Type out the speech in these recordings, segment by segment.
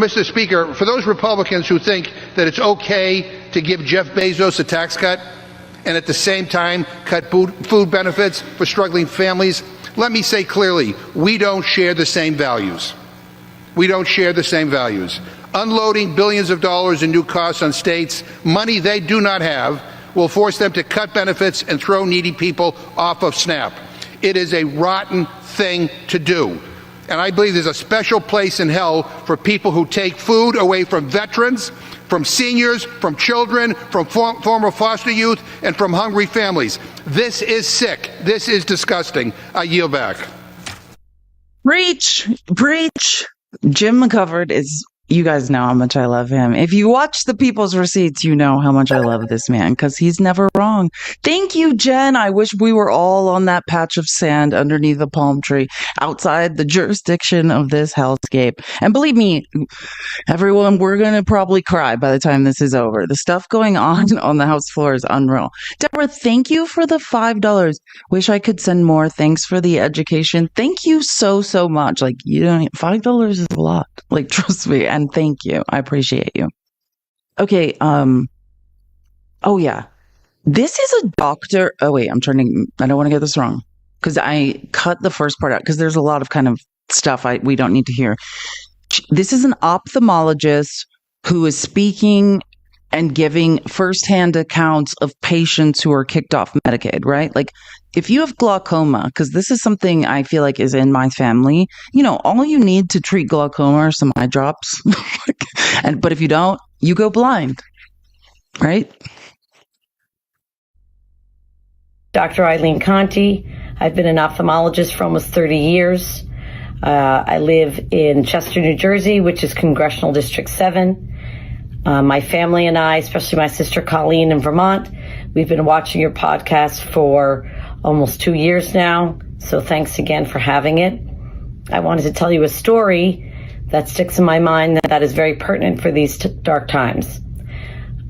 Mr. Speaker, for those Republicans who think that it's okay to give Jeff Bezos a tax cut and at the same time cut food benefits for struggling families, let me say clearly, we don't share the same values. We don't share the same values. Unloading billions of dollars in new costs on states, money they do not have, will force them to cut benefits and throw needy people off of SNAP. It is a rotten thing to do. And I believe there's a special place in hell for people who take food away from veterans, from seniors, from children, from former foster youth, and from hungry families. This is sick. This is disgusting. I yield back. Preach, preach. Jim McCoverd is, you guys know how much I love him. If you watch the People's Receipts, you know how much I love this man because he's never wrong. Thank you, Jen. I wish we were all on that patch of sand underneath a palm tree outside the jurisdiction of this hellscape. And believe me, everyone, we're going to probably cry by the time this is over. The stuff going on the House floor is unreal. Deborah, thank you for the $5. Wish I could send more. Thanks for the education. Thank you so, so much. Like, you don't, $5 is a lot. Like, trust me. And thank you. I appreciate you. Okay. Oh yeah. This is a doctor. Oh wait, I don't want to get this wrong because I cut the first part out because there's a lot of kind of stuff we don't need to hear. This is an ophthalmologist who is speaking and giving firsthand accounts of patients who are kicked off Medicaid, right? Like if you have glaucoma, because this is something I feel like is in my family, all you need to treat glaucoma are some eye drops. But if you don't, you go blind, right? Dr. Eileen Conti. I've been an ophthalmologist for almost 30 years. I live in Chester, New Jersey, which is Congressional District 7. My family and I, especially my sister Colleen in Vermont, we've been watching your podcast for almost 2 years now. So thanks again for having it. I wanted to tell you a story that sticks in my mind that is very pertinent for these dark times.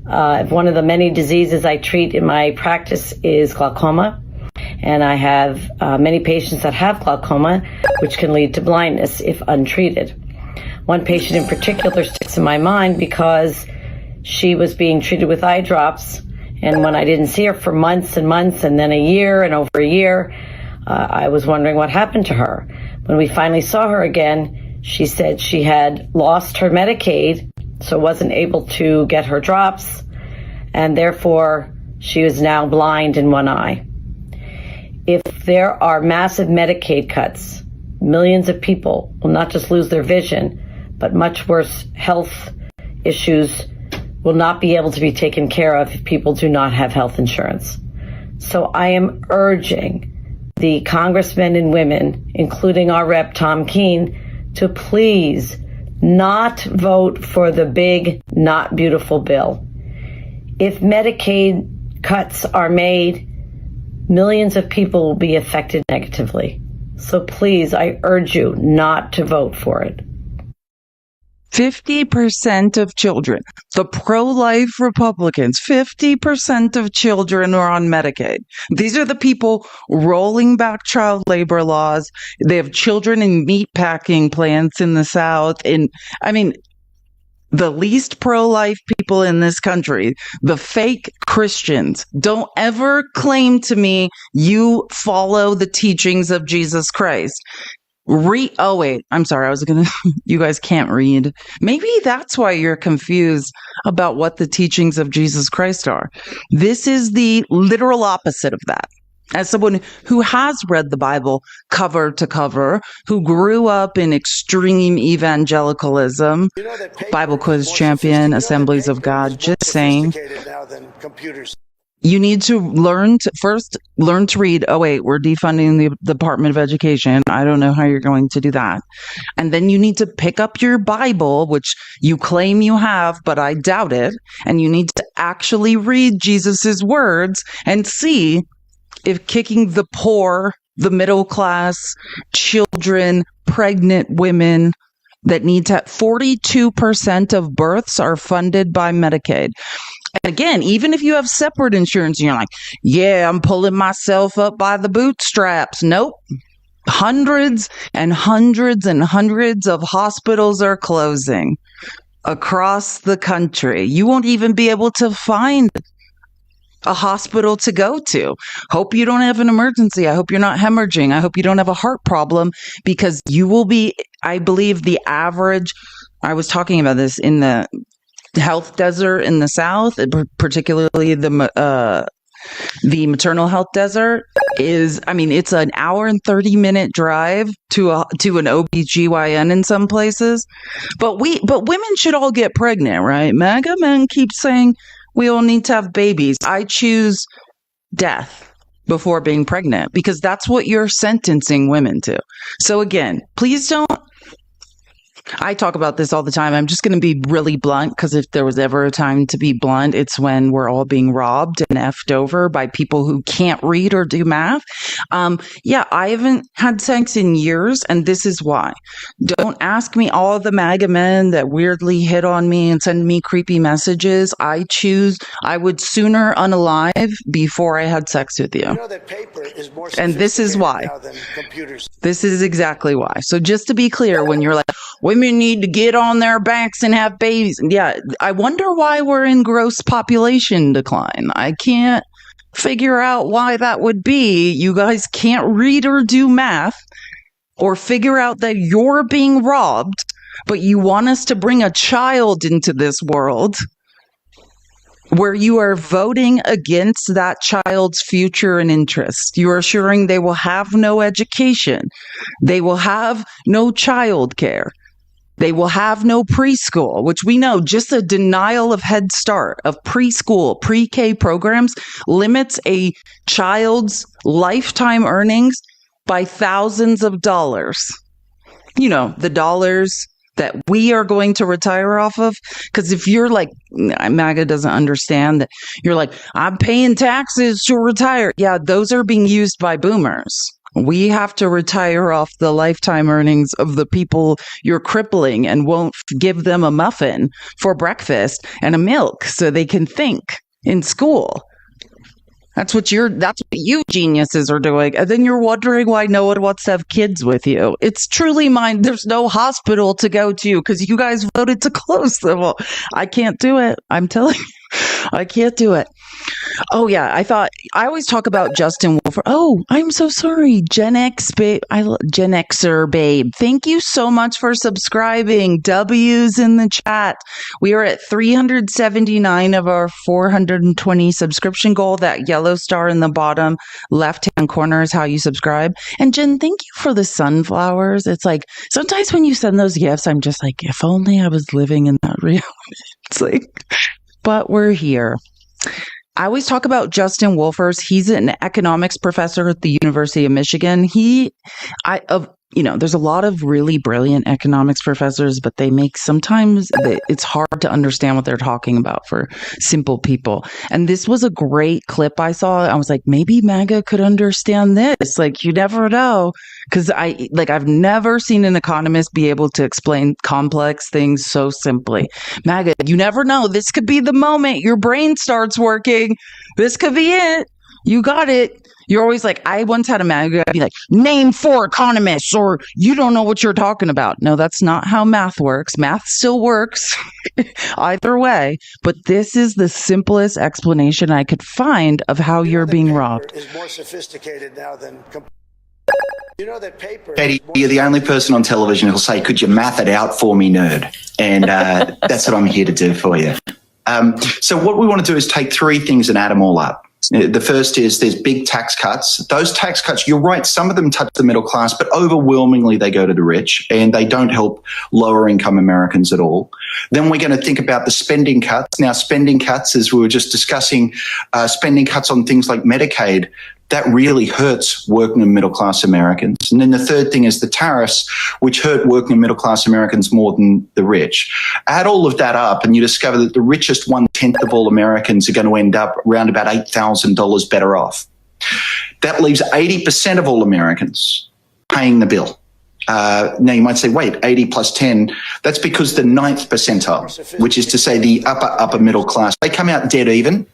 One of the many diseases I treat in my practice is glaucoma. And I have many patients that have glaucoma, which can lead to blindness if untreated. One patient in particular sticks in my mind because she was being treated with eye drops. And when I didn't see her for months and months and then a year and over a year, I was wondering what happened to her. When we finally saw her again, she said she had lost her Medicaid, so wasn't able to get her drops. And therefore, she is now blind in one eye. If there are massive Medicaid cuts, millions of people will not just lose their vision, but much worse health issues will not be able to be taken care of if people do not have health insurance. So I am urging the congressmen and women, including our rep Tom Keene, to please not vote for the big, not beautiful bill. If Medicaid cuts are made, millions of people will be affected negatively. So please, I urge you not to vote for it. 50% of children, the pro-life Republicans, 50% of children are on Medicaid. These are the people rolling back child labor laws. They have children in meatpacking plants in the South. The least pro-life people in this country, the fake Christians, don't ever claim to me you follow the teachings of Jesus Christ. Oh wait, I'm sorry. You guys can't read. Maybe that's why you're confused about what the teachings of Jesus Christ are. This is the literal opposite of that. As someone who has read the Bible cover to cover, who grew up in extreme evangelicalism, Bible quiz champion, Assemblies of God, just saying, you need to learn to read. Oh, wait, we're defunding the Department of Education. I don't know how you're going to do that. And then you need to pick up your Bible, which you claim you have, but I doubt it. And you need to actually read Jesus's words and see if kicking the poor, the middle class, children, pregnant women that need to, 42% of births are funded by Medicaid. And again, even if you have separate insurance and you're like, yeah, I'm pulling myself up by the bootstraps. Nope. Hundreds and hundreds and hundreds of hospitals are closing. across the country. You won't even be able to find a hospital to go to. Hope you don't have an emergency. I hope you're not hemorrhaging. I hope you don't have a heart problem, because you will be, I believe the average, I was talking about this in the health desert in the South, particularly the maternal health desert is, I mean, it's an hour and 30-minute drive to an OBGYN in some places. But women should all get pregnant, right? MAGA men keep saying we all need to have babies. I choose death before being pregnant because that's what you're sentencing women to. So again, please don't. I talk about this all the time. I'm just going to be really blunt, because if there was ever a time to be blunt, it's when we're all being robbed and effed over by people who can't read or do math. Yeah, I haven't had sex in years, and this is why. Don't ask me all the MAGA men that weirdly hit on me and send me creepy messages. I would sooner unalive before I had sex with you. You know that paper is more And this is why. now than computers. This is exactly why. So just to be clear, when you're like, women need to get on their backs and have babies. Yeah, I wonder why we're in gross population decline. I can't figure out why that would be. You guys can't read or do math or figure out that you're being robbed, but you want us to bring a child into this world where you are voting against that child's future and interest. You are assuring they will have no education. They will have no child care. They will have no preschool, which we know just a denial of Head Start, of preschool, pre-K programs limits a child's lifetime earnings by thousands of dollars. You know, the dollars that we are going to retire off of. Because if you're like, MAGA doesn't understand that you're like, I'm paying taxes to retire. Yeah, those are being used by boomers. We have to retire off the lifetime earnings of the people you're crippling and won't give them a muffin for breakfast and a milk so they can think in school. That's what you geniuses are doing. And then you're wondering why no one wants to have kids with you. It's truly mine. There's no hospital to go to because you guys voted to close them. Well, I can't do it. I'm telling you, I can't do it. Oh, yeah. I always talk about Justin Wolfer. Oh, I'm so sorry. Gen X babe. Gen Xer babe. Thank you so much for subscribing. W's in the chat. We are at 379 of our 420 subscription goal. That yellow star in the bottom left-hand corner is how you subscribe. And Jen, thank you for the sunflowers. It's like, sometimes when you send those gifts, I'm just like, if only I was living in that reality. It's like, but we're here. I always talk about Justin Wolfers. He's an economics professor at the University of Michigan. There's a lot of really brilliant economics professors, but it's hard to understand what they're talking about for simple people. And this was a great clip I saw. I was like, maybe MAGA could understand this. Like, you never know. Because I've never seen an economist be able to explain complex things so simply. MAGA, you never know. This could be the moment your brain starts working. This could be it. You got it. You're always like, I once had a MAGA be like, name 4 economists, or you don't know what you're talking about. No, that's not how math works. Math still works either way. But this is the simplest explanation I could find of how you're being robbed. Is more sophisticated now than. You know that paper. Katie, you're the only person on television who'll say, could you math it out for me, nerd? And that's what I'm here to do for you. So what we want to do is take 3 things and add them all up. The first is there's big tax cuts. Those tax cuts, you're right, some of them touch the middle class, but overwhelmingly they go to the rich and they don't help lower income Americans at all. Then we're going to think about the spending cuts. Now, spending cuts, as we were just discussing, spending cuts on things like Medicaid, that really hurts working and middle class Americans. And then the third thing is the tariffs, which hurt working and middle class Americans more than the rich. Add all of that up and you discover that the richest 1/10 of all Americans are going to end up around about $8,000 better off. That leaves 80% of all Americans paying the bill. Now you might say, wait, 80 plus 10, that's because the 9th percentile, which is to say the upper middle class, they come out dead even.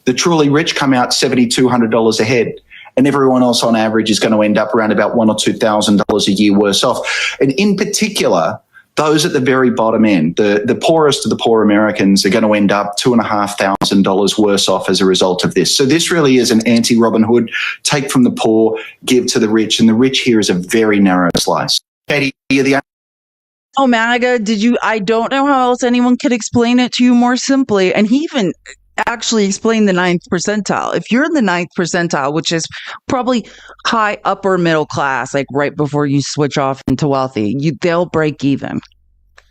The truly rich come out $7,200 a head, and everyone else on average is going to end up around about $1,000 or $2,000 a year worse off. And in particular, those at the very bottom end, the poorest of the poor Americans, are going to end up $2,500 worse off as a result of this. So this really is an anti-Robin Hood, take from the poor, give to the rich, and the rich here is a very narrow slice. Katie, you're the Oh, MAGA, I don't know how else anyone could explain it to you more simply. And he even actually explained the ninth percentile. If you're in the ninth percentile, which is probably high upper middle class, like right before you switch off into wealthy, they'll break even.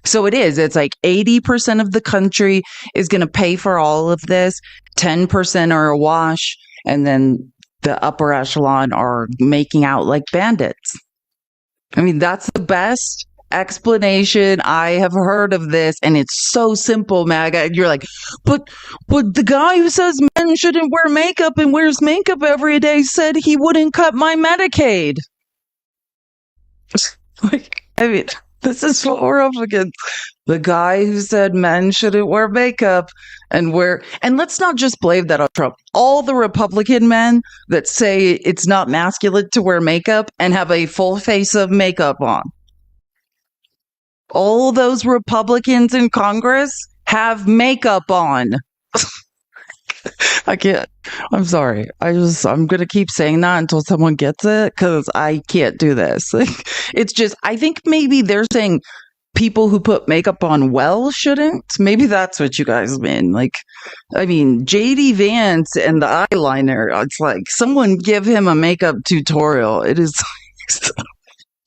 So it's like 80% of the country is going to pay for all of this. 10% are awash. And then the upper echelon are making out like bandits. I mean, that's the best explanation I have heard of this, and it's so simple, MAGA. And you're like, but the guy who says men shouldn't wear makeup and wears makeup every day said he wouldn't cut my Medicaid. Like, I mean, this is for Republicans. The guy who said men shouldn't wear makeup and let's not just blame that on Trump. All the Republican men that say it's not masculine to wear makeup and have a full face of makeup on. All those Republicans in Congress have makeup on. I can't. I'm sorry. I'm going to keep saying that until someone gets it because I can't do this. It's just, I think maybe they're saying people who put makeup on shouldn't. Maybe that's what you guys mean. Like, I mean, JD Vance and the eyeliner, it's like someone give him a makeup tutorial. It is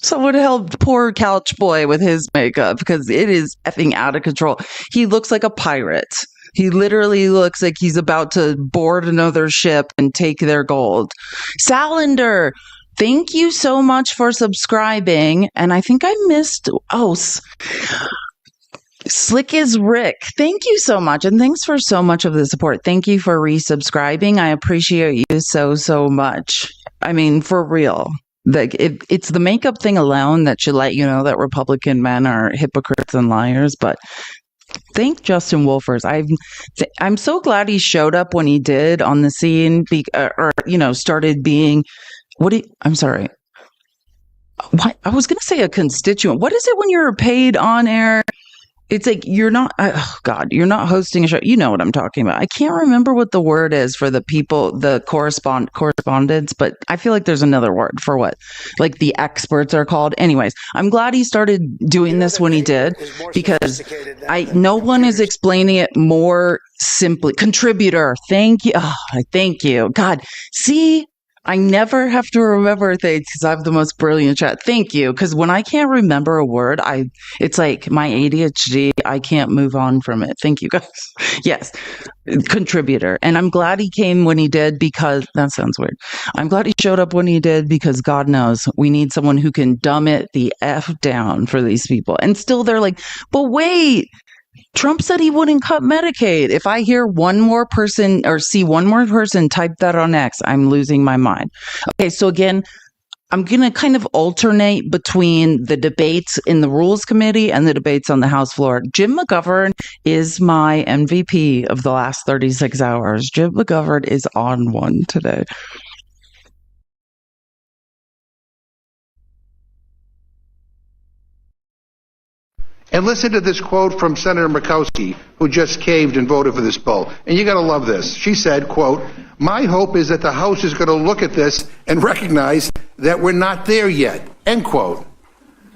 someone help poor couch boy with his makeup because it is effing out of control. He looks like a pirate. He literally looks like he's about to board another ship and take their gold. Salander, thank you so much for subscribing. And I think I missed, Slick is Rick. Thank you so much. And thanks for so much of the support. Thank you for resubscribing. I appreciate you so much. I mean, for real. Like it's the makeup thing alone that should let you know that Republican men are hypocrites and liars. But thank Justin Wolfers. I'm so glad he showed up when he did on the scene, started being. I'm sorry. What I was going to say a constituent. What is it when you're paid on air? It's like you're not, you're not hosting a show. You know what I'm talking about. I can't remember what the word is for the people, the correspondents, but I feel like there's another word for what, like the experts are called. Anyways, I'm glad he started doing this when he did because no one is explaining it more simply. Contributor, thank you. Thank you. God, see. I never have to remember things because I have the most brilliant chat. Thank you. Because when I can't remember a word, it's like my ADHD. I can't move on from it. Thank you guys. Yes. Contributor. And I'm glad he came when he did because that sounds weird. I'm glad he showed up when he did because God knows we need someone who can dumb it the F down for these people. And still they're like, but wait. Trump said he wouldn't cut Medicaid. If I hear one more person or see one more person type that on X, I'm losing my mind. Okay, so again, I'm going to kind of alternate between the debates in the Rules Committee and the debates on the House floor. Jim McGovern is my MVP of the last 36 hours. Jim McGovern is on one today. And listen to this quote from Senator Murkowski, who just caved and voted for this bill. And you got to love this. She said, quote, "My hope is that the House is going to look at this and recognize that we're not there yet," end quote.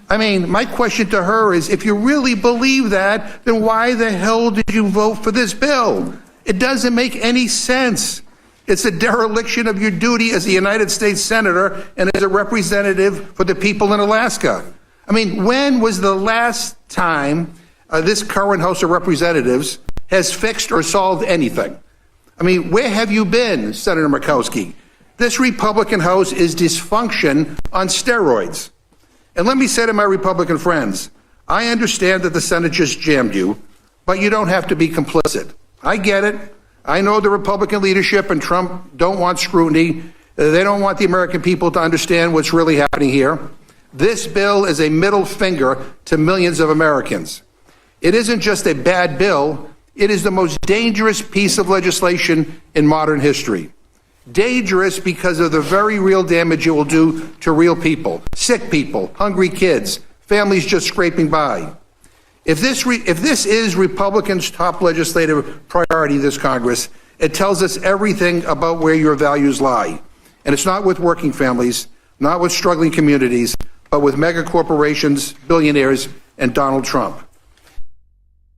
I mean, my question to her is, if you really believe that, then why the hell did you vote for this bill? It doesn't make any sense. It's a dereliction of your duty as a United States Senator and as a representative for the people in Alaska. I mean, when was the last time this current House of Representatives has fixed or solved anything? I mean, where have you been, Senator Murkowski? This Republican House is dysfunction on steroids. And let me say to my Republican friends, I understand that the Senate just jammed you, but you don't have to be complicit. I get it. I know the Republican leadership and Trump don't want scrutiny. They don't want the American people to understand what's really happening here. This bill is a middle finger to millions of Americans. It isn't just a bad bill, it is the most dangerous piece of legislation in modern history. Dangerous because of the very real damage it will do to real people, sick people, hungry kids, families just scraping by. If this is Republicans' top legislative priority this Congress, it tells us everything about where your values lie. And it's not with working families, not with struggling communities, but with mega corporations, billionaires, and Donald Trump.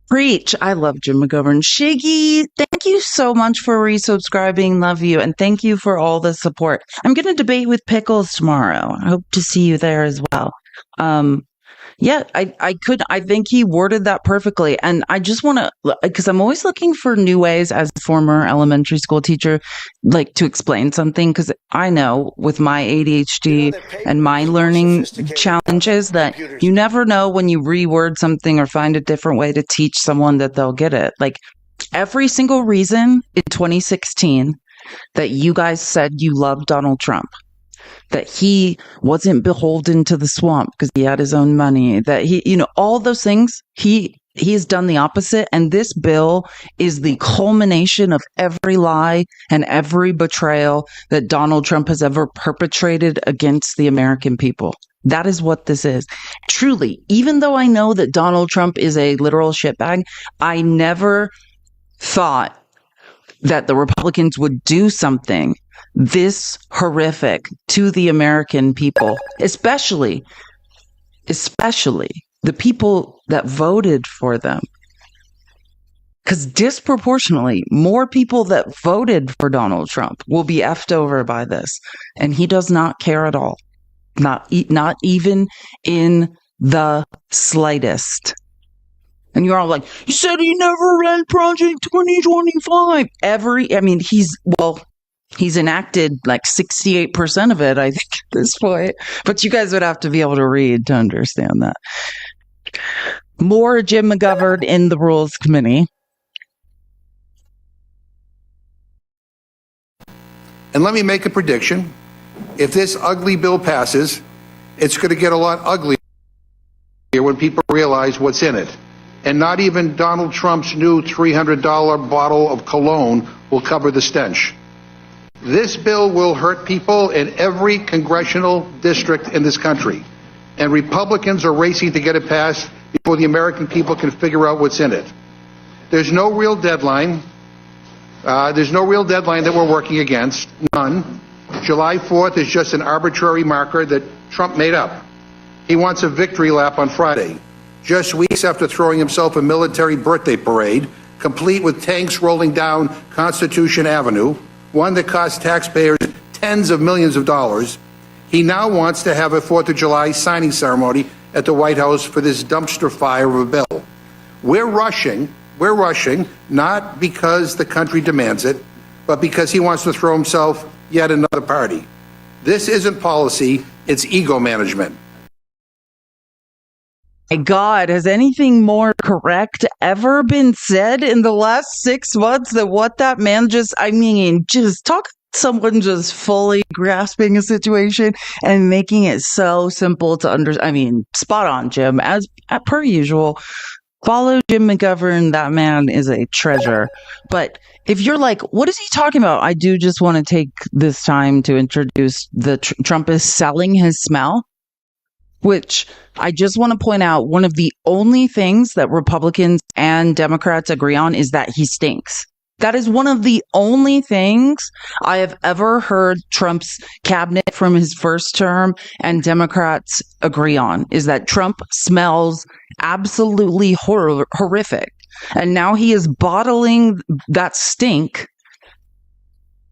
Preach. I love Jim McGovern. Shiggy, thank you so much for resubscribing. Love you. And thank you for all the support. I'm going to debate with Pickles tomorrow. I hope to see you there as well. Yeah, I think he worded that perfectly. And I just want to, because I'm always looking for new ways as a former elementary school teacher, like to explain something. Because I know with my ADHD and my learning challenges that you never know when you reword something or find a different way to teach someone that they'll get it. Like every single reason in 2016 that you guys said you loved Donald Trump, that he wasn't beholden to the swamp because he had his own money, that he, all those things, he has done the opposite. And this bill is the culmination of every lie and every betrayal that Donald Trump has ever perpetrated against the American people. That is what this is. Truly, even though I know that Donald Trump is a literal shitbag, I never thought that the Republicans would do something this horrific to the American people, especially the people that voted for them. Because disproportionately, more people that voted for Donald Trump will be effed over by this. And he does not care at all. Not even in the slightest. And you're all like, you said he never ran Project 2025. He's enacted like 68% of it, I think, at this point. But you guys would have to be able to read to understand that. More Jim McGovern in the Rules Committee. And let me make a prediction. If this ugly bill passes, it's going to get a lot uglier when people realize what's in it. And not even Donald Trump's new $300 bottle of cologne will cover the stench. This bill will hurt people in every congressional district in this country. And Republicans are racing to get it passed before the American people can figure out what's in it. There's no real deadline. That we're working against. None. July 4th is just an arbitrary marker that Trump made up. He wants a victory lap on Friday, just weeks after throwing himself a military birthday parade, complete with tanks rolling down Constitution Avenue, one that cost taxpayers tens of millions of dollars. He now wants to have a 4th of July signing ceremony at the White House for this dumpster fire of a bill. We're rushing, not because the country demands it, but because he wants to throw himself yet another party. This isn't policy, it's ego management. My God, has anything more correct ever been said in the last 6 months than what that man just talk someone just fully grasping a situation and making it so simple to understand. Spot on, Jim, as per usual. Follow Jim McGovern. That man is a treasure. But if you're like, what is he talking about? I do just want to take this time to introduce Trump is selling his smell, which I just want to point out, one of the only things that Republicans and Democrats agree on is that he stinks. That is one of the only things I have ever heard Trump's cabinet from his first term and Democrats agree on, is that Trump smells absolutely horrific. And now he is bottling that stink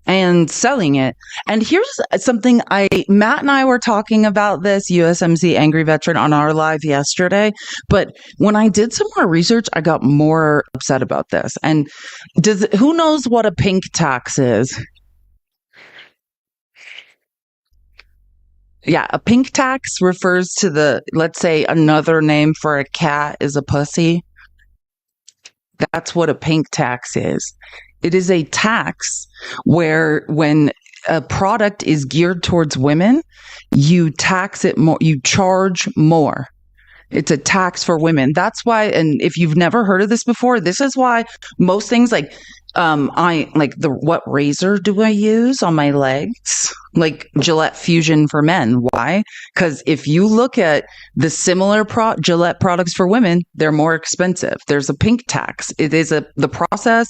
and selling it. And here's something Matt and I were talking about this, USMC Angry Veteran, on our live yesterday. But when I did some more research, I got more upset about this. And who knows what a pink tax is? Yeah, a pink tax refers to let's say another name for a cat is a pussy. That's what a pink tax is. It is a tax where when a product is geared towards women, you tax it more, you charge more. It's a tax for women. That's why, and if you've never heard of this before, this is why most things like I like what razor do I use on my legs? Like Gillette Fusion for men. Why? Because if you look at the similar Gillette products for women, they're more expensive. There's a pink tax. It is the process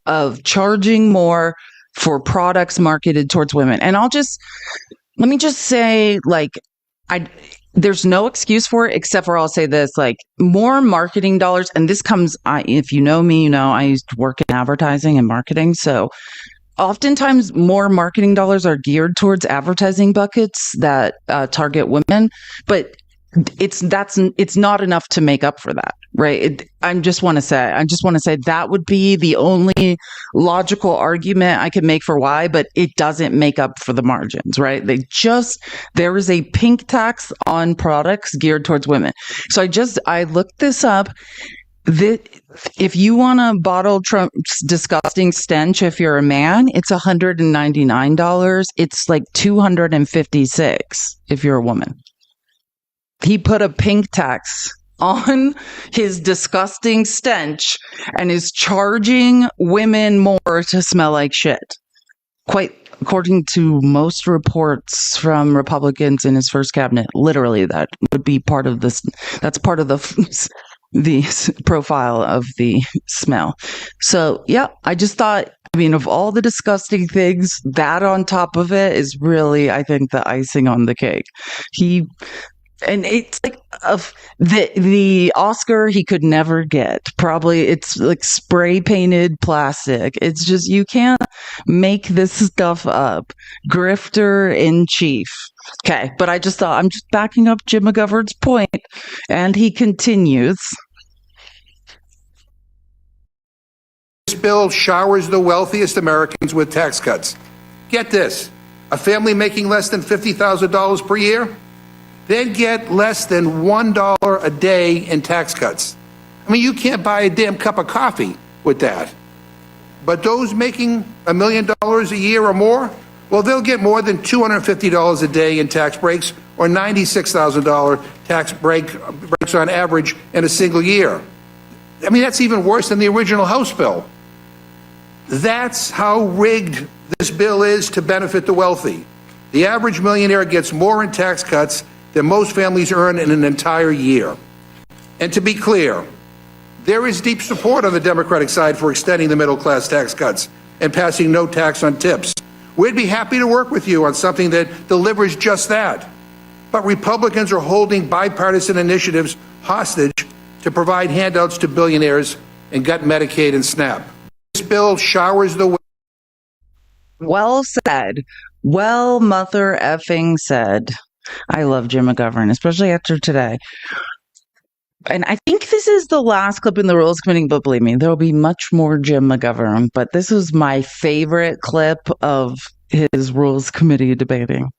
of charging more for products marketed towards women. And let me just say, like, there's no excuse for it, except for I'll say this, like, more marketing dollars. And this comes, if you know me, you know, I used to work in advertising and marketing. So oftentimes more marketing dollars are geared towards advertising buckets that target women, but it's not enough to make up for that, right? I just want to say that would be the only logical argument I could make for why, but it doesn't make up for the margins, right? There is a pink tax on products geared towards women. So I looked this up. If you want to bottle Trump's disgusting stench, if you're a man, it's $199. It's like $256 if you're a woman. He put a pink tax on his disgusting stench and is charging women more to smell like shit. Quite according to most reports from Republicans in his first cabinet, literally that would be part of this. That's part of the profile of the smell. So yeah, I just thought, of all the disgusting things, that on top of it is really, I think, the icing on the cake. And it's like the Oscar he could never get. Probably it's like spray painted plastic. It's just, you can't make this stuff up. Grifter in chief. Okay, but I just thought I'm just backing up Jim McGovern's point, and he continues. This bill showers the wealthiest Americans with tax cuts. Get this: a family making less than $50,000 per year, they'd get less than $1 a day in tax cuts. You can't buy a damn cup of coffee with that. But those making $1 million a year or more, well, they'll get more than $250 a day in tax breaks, or $96,000 tax breaks on average in a single year. That's even worse than the original House bill. That's how rigged this bill is to benefit the wealthy. The average millionaire gets more in tax cuts than most families earn in an entire year. And to be clear, there is deep support on the Democratic side for extending the middle class tax cuts and passing no tax on tips. We'd be happy to work with you on something that delivers just that. But Republicans are holding bipartisan initiatives hostage to provide handouts to billionaires and gut Medicaid and SNAP. This bill showers the... Well said. Well, mother effing said. I love Jim McGovern, especially after today. And I think this is the last clip in the Rules Committee, but believe me, there will be much more Jim McGovern. But this was my favorite clip of his Rules Committee debating.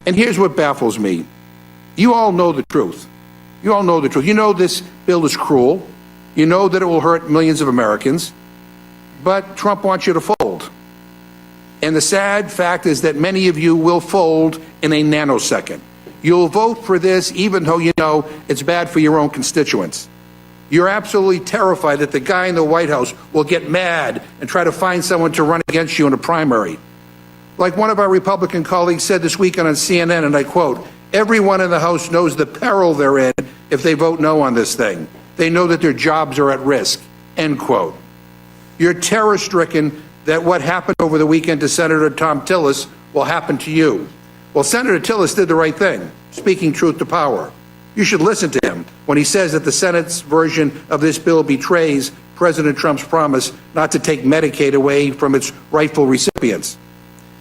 And here's what baffles me. You all know the truth. You all know the truth. You know this bill is cruel. You know that it will hurt millions of Americans. But Trump wants you to fold. And the sad fact is that many of you will fold in a nanosecond. You'll vote for this even though you know it's bad for your own constituents. You're absolutely terrified that the guy in the White House will get mad and try to find someone to run against you in a primary. Like one of our Republican colleagues said this weekend on CNN, and I quote, "Everyone in the House knows the peril they're in if they vote no on this thing. They know that their jobs are at risk," end quote. You're terror-stricken that what happened over the weekend to Senator Tom Tillis will happen to you. Well, Senator Tillis did the right thing, speaking truth to power. You should listen to him when he says that the Senate's version of this bill betrays President Trump's promise not to take Medicaid away from its rightful recipients.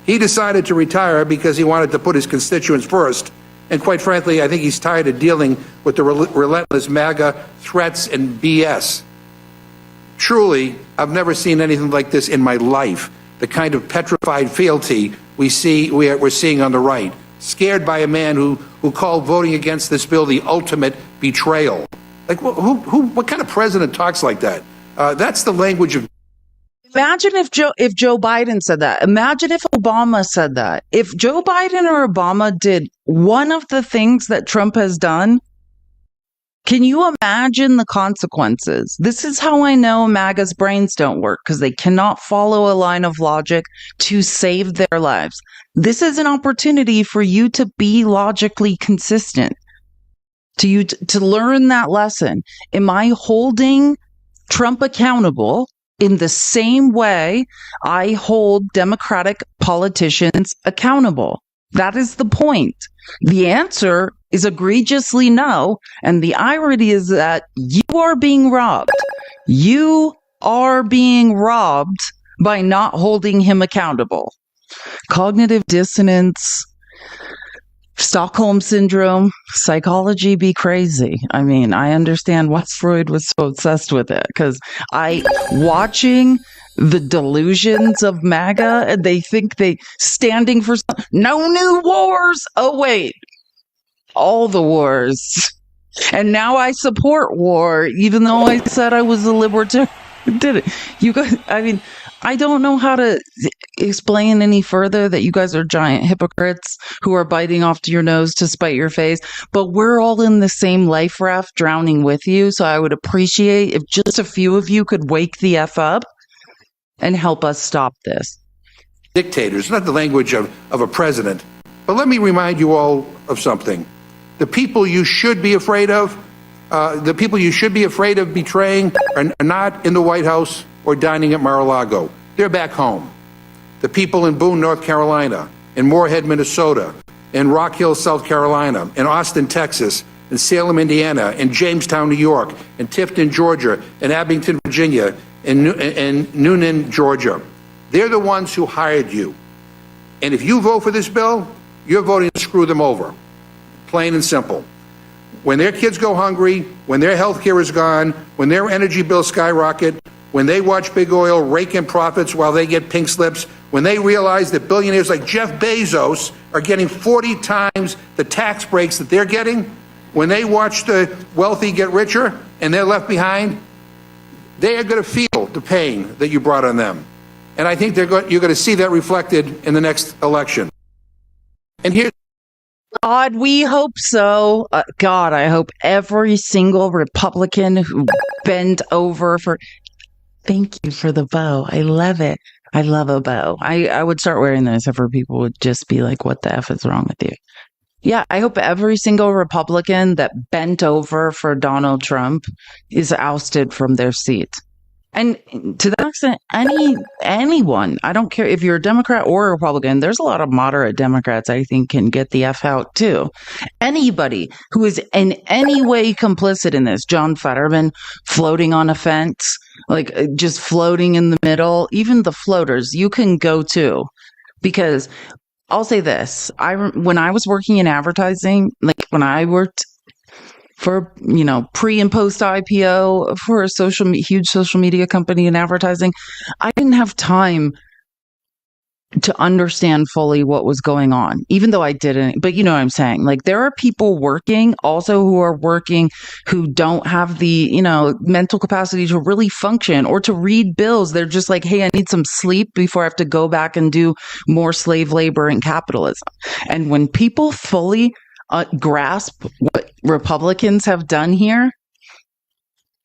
He decided to retire because he wanted to put his constituents first. And quite frankly, I think he's tired of dealing with the relentless MAGA threats and BS. Truly, I've never seen anything like this in my life. The kind of petrified fealty we're seeing on the right, scared by a man who called voting against this bill the ultimate betrayal. Like, what kind of president talks like that? That's the language of... Imagine if Joe Biden said that. Imagine if Obama said that. If Joe Biden or Obama did one of the things that Trump has done, Can you imagine the consequences? This is how I know MAGA's brains don't work, because they cannot follow a line of logic to save their lives. This is an opportunity for you to be logically consistent, to learn that lesson. Am I holding Trump accountable in the same way I hold Democratic politicians accountable? That is the point. The answer is egregiously no. And the irony is that you are being robbed. You are being robbed by not holding him accountable. Cognitive dissonance, Stockholm syndrome, psychology be crazy. I mean, I understand why Freud was so obsessed with it, because watching the delusions of MAGA, and they think they standing for no new wars. Oh, wait, all the wars. And now I support war, even though I said I was a libertarian. Did it? You guys, I mean, I don't know how to explain any further that you guys are giant hypocrites who are biting off to your nose to spite your face, but we're all in the same life raft drowning with you. So I would appreciate if just a few of you could wake the F up and help us stop this. Dictators, not the language of a president. But let me remind you all of something. The people you should be afraid of, betraying are not in the White House or dining at Mar-a-Lago. They're back home. The people in Boone, North Carolina, in Moorhead, Minnesota, in Rock Hill, South Carolina, in Austin, Texas, in Salem, Indiana, in Jamestown, New York, in Tifton, Georgia, in Abington, Virginia, in Noonan, Georgia. They're the ones who hired you. And if you vote for this bill, you're voting to screw them over. Plain and simple. When their kids go hungry, when their health care is gone, when their energy bills skyrocket, when they watch big oil rake in profits while they get pink slips, when they realize that billionaires like Jeff Bezos are getting 40 times the tax breaks that they're getting, when they watch the wealthy get richer and they're left behind, they are going to feel the pain that you brought on them. And I think you're going to see that reflected in the next election. And here's God, we hope so. God, I hope every single Republican who bent over for... Thank you for the bow. I love it. I love a bow. I would start wearing those if people would just be like, what the F is wrong with you? Yeah, I hope every single Republican that bent over for Donald Trump is ousted from their seat. And to that extent, anyone, I don't care if you're a Democrat or a Republican, there's a lot of moderate Democrats I think can get the F out too. Anybody who is in any way complicit in this, John Fetterman floating on a fence, like just floating in the middle, even the floaters, you can go too. Because I'll say this, when I was working in advertising, like when I worked for, pre and post IPO for a huge social media company in advertising, I didn't have time to understand fully what was going on, even though I didn't. But you know what I'm saying? Like, there are people working also who don't have the, mental capacity to really function or to read bills. They're just like, hey, I need some sleep before I have to go back and do more slave labor and capitalism. And when people fully grasp what Republicans have done here,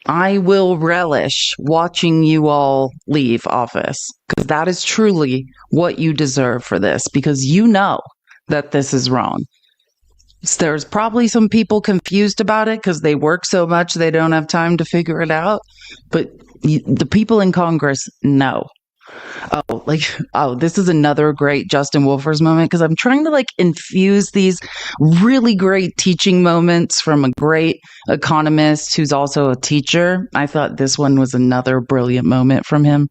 I will relish watching you all leave office, because that is truly what you deserve for this, because you know that this is wrong. There's probably some people confused about it because they work so much they don't have time to figure it out, but the people in Congress know. This is another great Justin Wolfers moment, because I'm trying to infuse these really great teaching moments from a great economist who's also a teacher. I thought this one was another brilliant moment from him.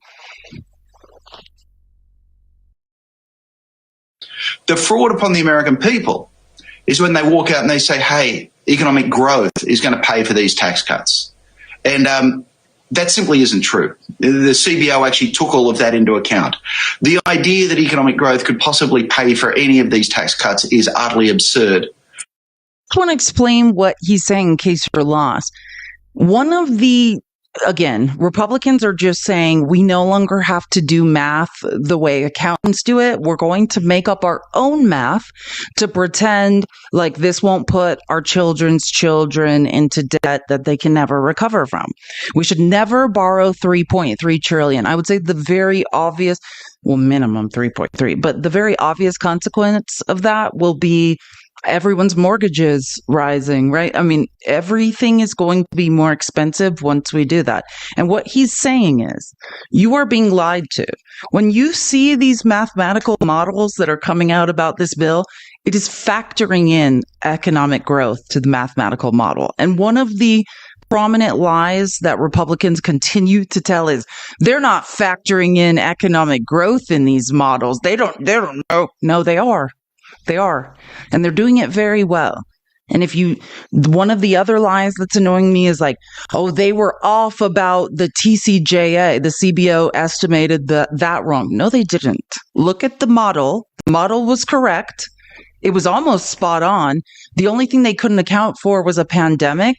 The fraud upon the American people is when they walk out and they say, hey, economic growth is going to pay for these tax cuts. And that simply isn't true. The CBO actually took all of that into account. The idea that economic growth could possibly pay for any of these tax cuts is utterly absurd. I want to explain what he's saying in case you're lost. One of the again, Republicans are just saying we no longer have to do math the way accountants do it. We're going to make up our own math to pretend like this won't put our children's children into debt that they can never recover from. We should never borrow 3.3 trillion. I would say the very obvious, well, minimum 3.3, but the very obvious consequence of that will be everyone's mortgages rising, right? I mean, everything is going to be more expensive once we do that. And what he's saying is, you are being lied to. When you see these mathematical models that are coming out about this bill, it is factoring in economic growth to the mathematical model. And one of the prominent lies that Republicans continue to tell is they're not factoring in economic growth in these models. They don't know. No, they are. They are. And they're doing it very well. And one of the other lies that's annoying me is like, oh, they were off about the TCJA. The CBO estimated that wrong. No, they didn't. Look at the model. The model was correct. It was almost spot on. The only thing they couldn't account for was a pandemic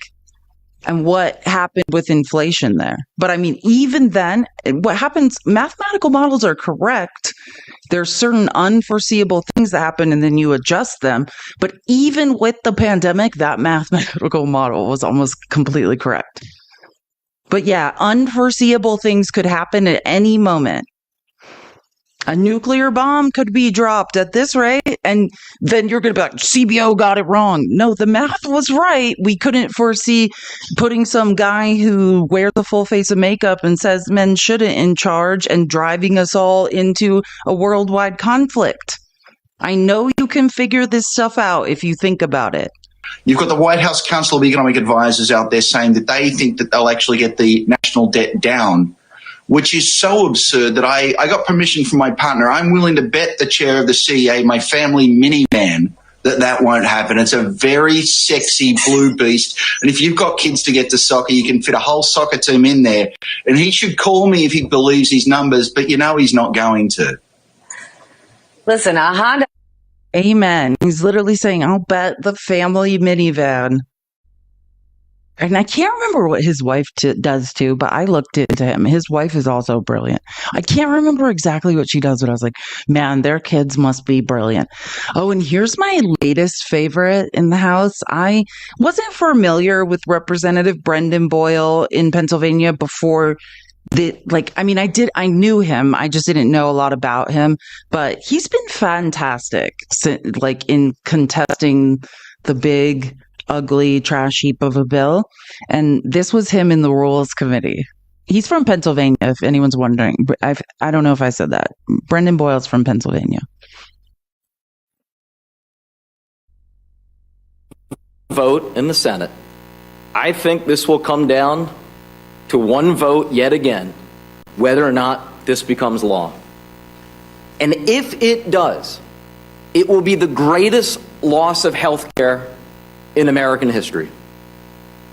and what happened with inflation there. But I mean, even then, what happens, mathematical models are correct. There's certain unforeseeable things that happen and then you adjust them. But even with the pandemic, that mathematical model was almost completely correct. But yeah, unforeseeable things could happen at any moment. A nuclear bomb could be dropped at this rate, and then you're going to be like, CBO got it wrong. No, the math was right. We couldn't foresee putting some guy who wears the full face of makeup and says men shouldn't in charge and driving us all into a worldwide conflict. I know you can figure this stuff out if you think about it. You've got the White House Council of Economic Advisors out there saying that they think that they'll actually get the national debt down, which is so absurd that I got permission from my partner. I'm willing to bet the chair of the CEA, my family minivan, that won't happen. It's a very sexy blue beast. And if you've got kids to get to soccer, you can fit a whole soccer team in there. And he should call me if he believes his numbers, but you know he's not going to. Listen, a Honda. Amen. He's literally saying, I'll bet the family minivan. And I can't remember what his wife does too, but I looked into him. His wife is also brilliant. I can't remember exactly what she does, but I was like, man, their kids must be brilliant. Oh, and here's my latest favorite in the House. I wasn't familiar with Representative Brendan Boyle in Pennsylvania before I knew him. I just didn't know a lot about him, but he's been fantastic, in contesting the big, ugly trash heap of a bill. And this was him in the Rules Committee. He's from Pennsylvania, if anyone's wondering. I don't know if I said that. Brendan Boyle's from Pennsylvania. Vote in the Senate. I think this will come down to one vote yet again, whether or not this becomes law. And if it does, it will be the greatest loss of health care in American history.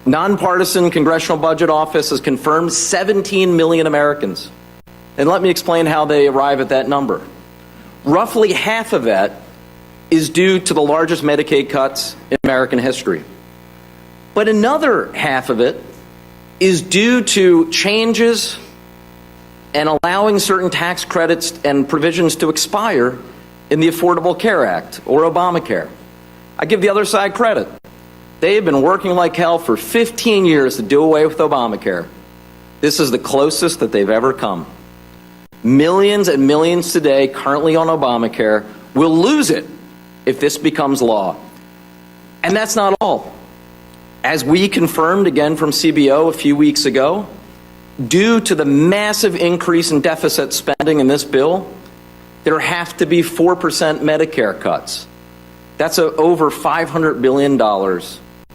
Nonpartisan Congressional Budget Office has confirmed 17 million Americans. And let me explain how they arrive at that number. Roughly half of that is due to the largest Medicaid cuts in American history. But another half of it is due to changes and allowing certain tax credits and provisions to expire in the Affordable Care Act, or Obamacare. I give the other side credit. They have been working like hell for 15 years to do away with Obamacare. This is the closest that they've ever come. Millions and millions today currently on Obamacare will lose it if this becomes law. And that's not all. As we confirmed again from CBO a few weeks ago, due to the massive increase in deficit spending in this bill, there have to be 4% Medicare cuts. That's over $500 billion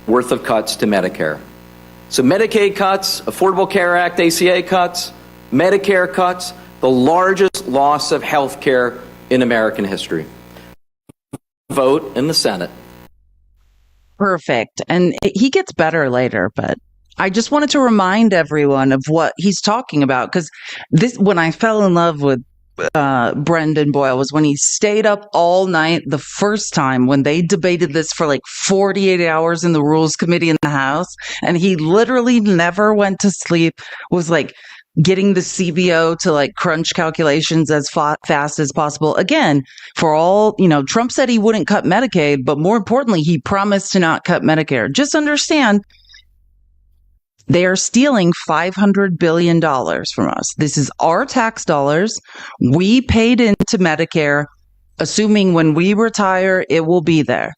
worth of cuts to Medicare. So Medicaid cuts, Affordable Care Act, ACA cuts, Medicare cuts, the largest loss of health care in American history. Vote in the Senate. Perfect. And he gets better later, but I just wanted to remind everyone of what he's talking about, because when I fell in love with Brendan Boyle was when he stayed up all night the first time when they debated this for like 48 hours in the Rules Committee in the House. And he literally never went to sleep, was like getting the CBO to like crunch calculations as fast as possible. Again, for all, Trump said he wouldn't cut Medicaid, but more importantly, he promised to not cut Medicare. Just understand, they are stealing $500 billion from us. This is our tax dollars. We paid into Medicare, assuming when we retire, it will be there.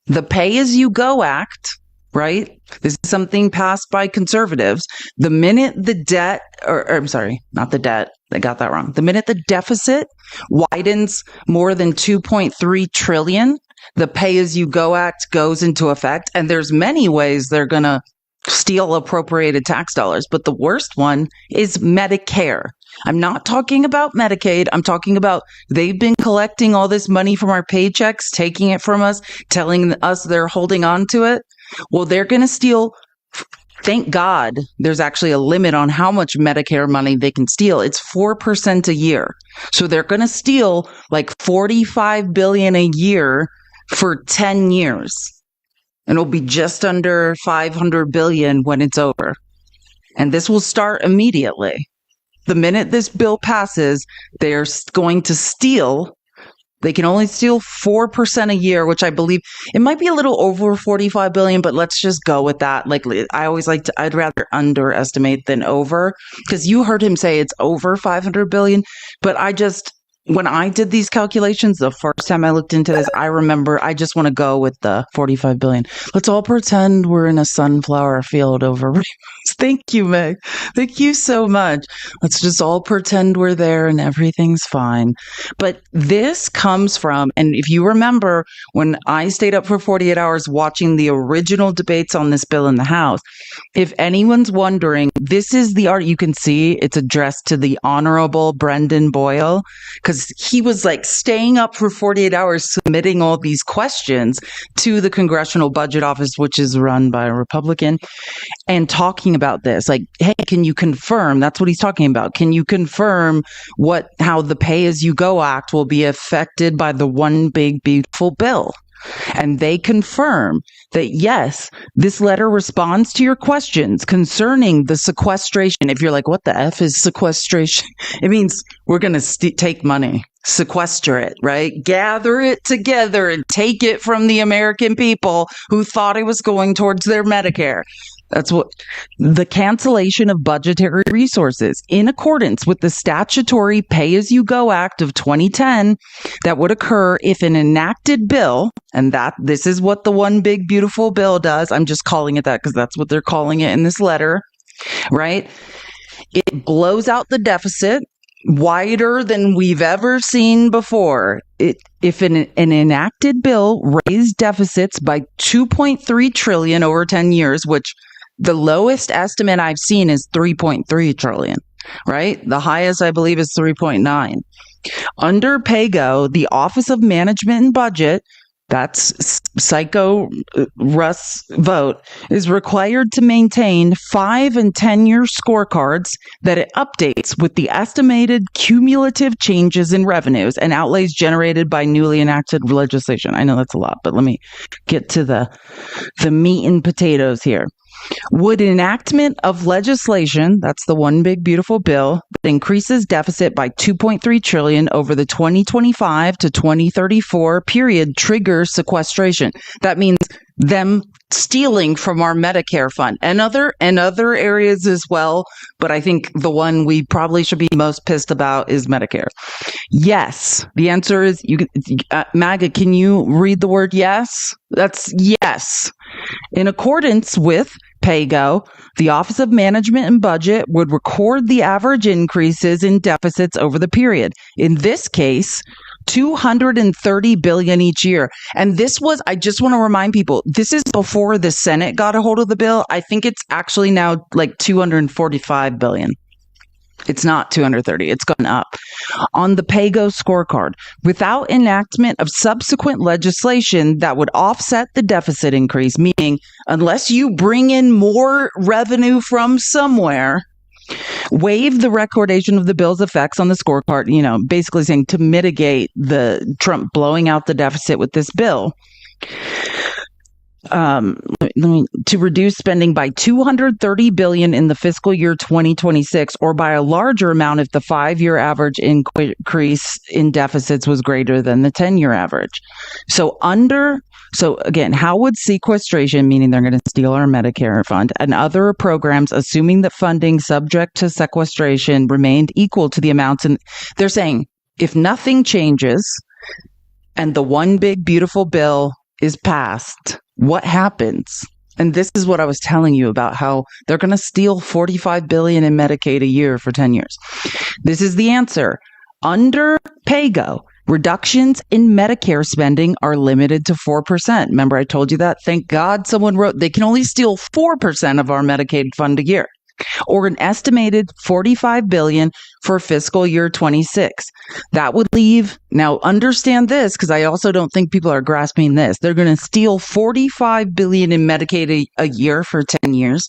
The Pay As You Go Act, right? This is something passed by conservatives. The minute the debt, or I'm sorry, not the debt, I got that wrong. The minute the deficit widens more than 2.3 trillion, the Pay As You Go Act goes into effect. And there's many ways they're going to steal appropriated tax dollars. But the worst one is Medicare. I'm not talking about Medicaid. I'm talking about they've been collecting all this money from our paychecks, taking it from us, telling us they're holding on to it. Well, they're going to steal. Thank God there's actually a limit on how much Medicare money they can steal. It's 4% a year. So they're going to steal like $45 billion a year for 10 years. And it'll be just under $500 billion when it's over. And this will start immediately. The minute this bill passes, they're going to steal. They can only steal 4% a year, which I believe it might be a little over 45 billion, but let's just go with that. Like I always I'd rather underestimate than over, because you heard him say it's over 500 billion. But when I did these calculations, the first time I looked into this, I remember I just want to go with the 45 billion. Let's all pretend we're in a sunflower field over rainbows. Thank you, Meg. Thank you so much. Let's just all pretend we're there and everything's fine. But this comes from, and if you remember, when I stayed up for 48 hours watching the original debates on this bill in the House, if anyone's wondering, this is the art. You can see it's addressed to the Honorable Brendan Boyle, because he was like staying up for 48 hours submitting all these questions to the Congressional Budget Office, which is run by a Republican, and talking about this. Like, hey, can you confirm? That's what he's talking about. Can you confirm how the Pay As You Go Act will be affected by the One Big Beautiful Bill? And they confirm that, yes, this letter responds to your questions concerning the sequestration. If you're like, what the F is sequestration? It means we're going to take money, sequester it, right? Gather it together and take it from the American people who thought it was going towards their Medicare. That's what the cancellation of budgetary resources in accordance with the statutory Pay As You Go Act of 2010 that would occur if an enacted bill, and this is what the One Big Beautiful Bill does. I'm just calling it that because that's what they're calling it in this letter, right? It blows out the deficit wider than we've ever seen before. If an enacted bill raised deficits by 2.3 trillion over 10 years, which the lowest estimate I've seen is 3.3 trillion, right? The highest, I believe, is 3.9. Under PAYGO, the Office of Management and Budget, that's Psycho Russ vote, is required to maintain 5 and 10-year scorecards that it updates with the estimated cumulative changes in revenues and outlays generated by newly enacted legislation. I know that's a lot, but let me get to the meat and potatoes here. Would enactment of legislation, that's the One Big Beautiful Bill, that increases deficit by 2.3 trillion over the 2025 to 2034 period trigger sequestration? That means them stealing from our Medicare fund and other areas as well. But I think the one we probably should be most pissed about is Medicare. Yes. The answer is, MAGA, can you read the word yes? That's yes. In accordance with PAYGO, the Office of Management and Budget would record the average increases in deficits over the period. In this case, 230 billion each year. And I just want to remind people, this is before the Senate got a hold of the bill. I think it's actually now like 245 billion. It's not 230. It's gone up. On the PAYGO scorecard, without enactment of subsequent legislation that would offset the deficit increase, meaning unless you bring in more revenue from somewhere, waive the recordation of the bill's effects on the scorecard, basically saying to mitigate the Trump blowing out the deficit with this bill. To reduce spending by $230 billion in the fiscal year 2026, or by a larger amount if the 5-year average increase in deficits was greater than the 10-year average. So again, how would sequestration, meaning they're going to steal our Medicare fund, and other programs, assuming that funding subject to sequestration remained equal to the amounts, and they're saying if nothing changes and the one big beautiful bill is passed, what happens? And this is what I was telling you about, how they're going to steal $45 billion in Medicaid a year for 10 years. This is the answer. Under PAYGO, reductions in Medicare spending are limited to 4%. Remember, I told you that? Thank God someone wrote they can only steal 4% of our Medicaid fund a year, or an estimated $45 billion for fiscal year 26. That would leave, now understand this, because I also don't think people are grasping this. They're going to steal $45 billion in Medicaid a year for 10 years,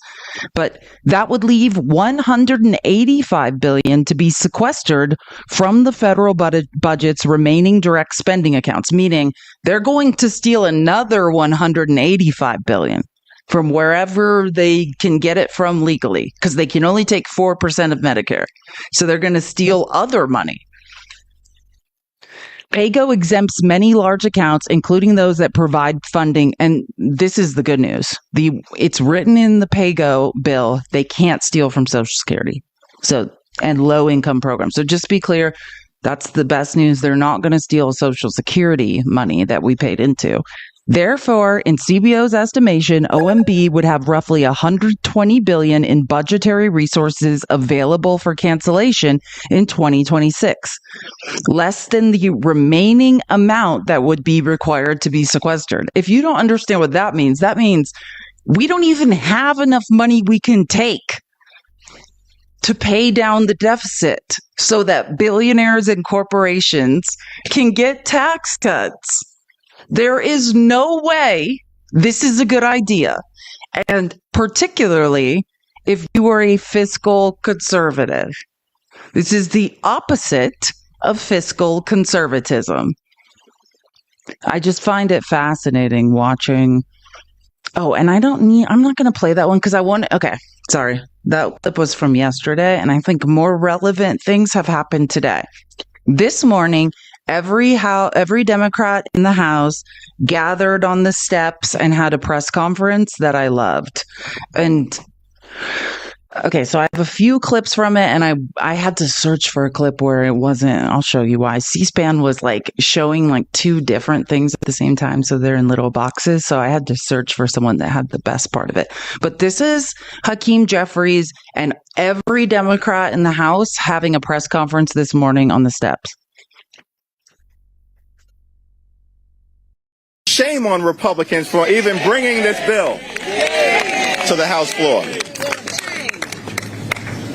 but that would leave $185 billion to be sequestered from the federal budget's remaining direct spending accounts, meaning they're going to steal another $185 billion from wherever they can get it from legally, because they can only take 4% of Medicare. So they're going to steal other money. PAYGO exempts many large accounts, including those that provide funding. And this is the good news. It's written in the PAYGO bill, they can't steal from Social Security and low income programs. So just be clear, that's the best news. They're not going to steal Social Security money that we paid into. Therefore, in CBO's estimation, OMB would have roughly $120 billion in budgetary resources available for cancellation in 2026, less than the remaining amount that would be required to be sequestered. If you don't understand what that means we don't even have enough money we can take to pay down the deficit so that billionaires and corporations can get tax cuts. There is no way this is a good idea. And particularly if you are a fiscal conservative. This is the opposite of fiscal conservatism. I just find it fascinating watching. Oh, and I'm not going to play that one because okay, sorry. That clip was from yesterday, and I think more relevant things have happened today. This morning, every Democrat in the House gathered on the steps and had a press conference that I loved. And okay, so I have a few clips from it, and I had to search for a clip where it wasn't. I'll show you why. C-SPAN was showing two different things at the same time, so they're in little boxes. So I had to search for someone that had the best part of it. But this is Hakeem Jeffries and every Democrat in the House having a press conference this morning on the steps. Shame on Republicans for even bringing this bill to the House floor.